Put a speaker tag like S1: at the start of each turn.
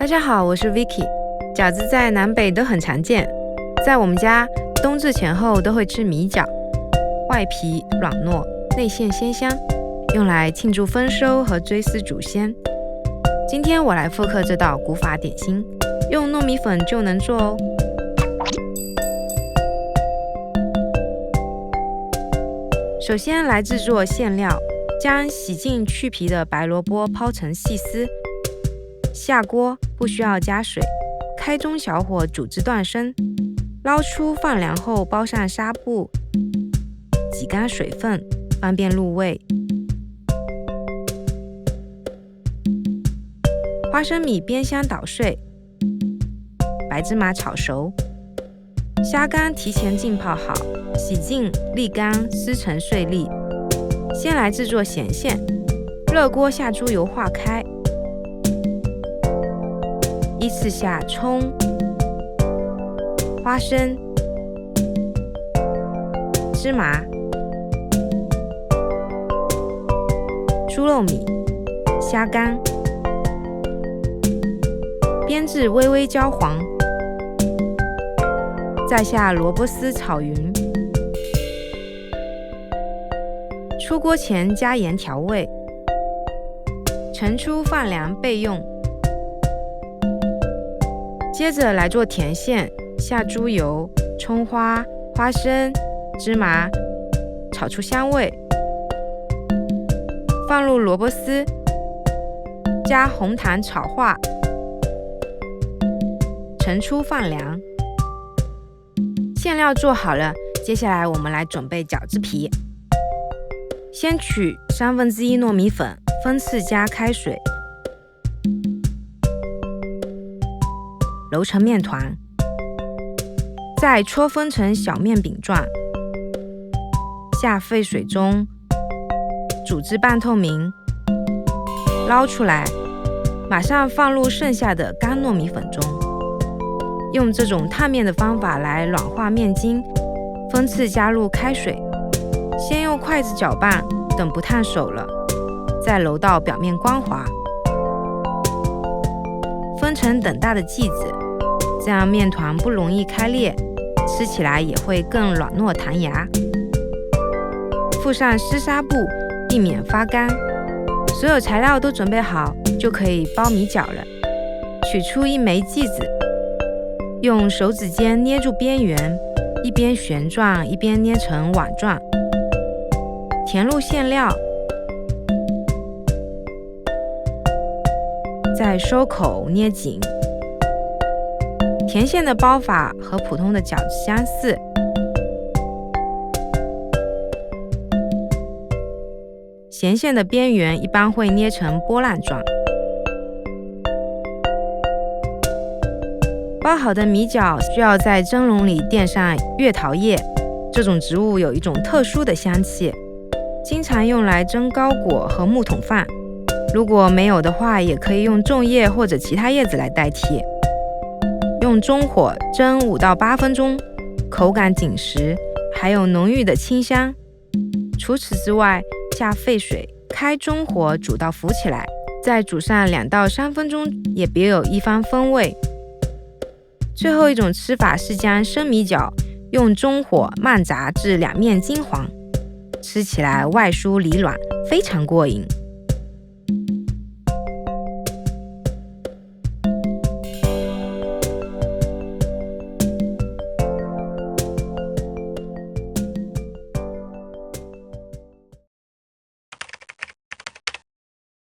S1: 大家好，我是 Vicky。饺子在南北都很常见，在我们家冬至前后都会吃米饺，外皮软糯，内馅鲜香，用来庆祝丰收和追思祖先。今天我来复刻这道古法点心，用糯米粉就能做哦。首先来制作馅料，将洗净去皮的白萝卜抛成细丝，下锅不需要加水，开中小火煮至断生，捞出放凉后包上纱布，挤干水分，方便入味。花生米煸香捣碎，白芝麻炒熟，虾干提前浸泡好，洗净沥干，撕成碎粒。先来制作咸馅，热锅下猪油化开，依次下葱、花生、芝麻、猪肉米、虾干，煸至微微焦黄，再下萝卜丝炒匀。出锅前加盐调味，盛出放凉备用。接着来做甜馅，下猪油、葱花、花生、芝麻，炒出香味，放入萝卜丝，加红糖炒化，盛出放凉。馅料做好了，接下来我们来准备饺子皮。先取1/3糯米粉，分次加开水，揉成面团，再搓分成小面饼状，下沸水中煮至半透明，捞出来，马上放入剩下的干糯米粉中，用这种烫面的方法来软化面筋，分次加入开水，先用筷子搅拌，等不烫手了，再揉到表面光滑，分成等大的剂子，这样面团不容易开裂，吃起来也会更软糯弹牙。附上湿纱布，避免发干。所有材料都准备好，就可以包米饺了。取出一枚剂子，用手指尖捏住边缘，一边旋转一边捏成碗状，填入馅料，再收口捏紧。甜馅的包法和普通的饺子相似，咸馅的边缘一般会捏成波浪状。包好的米饺需要在蒸笼里垫上月桃叶，这种植物有一种特殊的香气，经常用来蒸糕果和木桶饭。如果没有的话，也可以用粽叶或者其他叶子来代替。用中火蒸5到8分钟，口感紧实，还有浓郁的清香。除此之外，下沸水，开中火煮到浮起来，再煮上2到3分钟，也别有一番风味。最后一种吃法是将生米饺用中火慢炸至两面金黄，吃起来外酥里软，非常过瘾。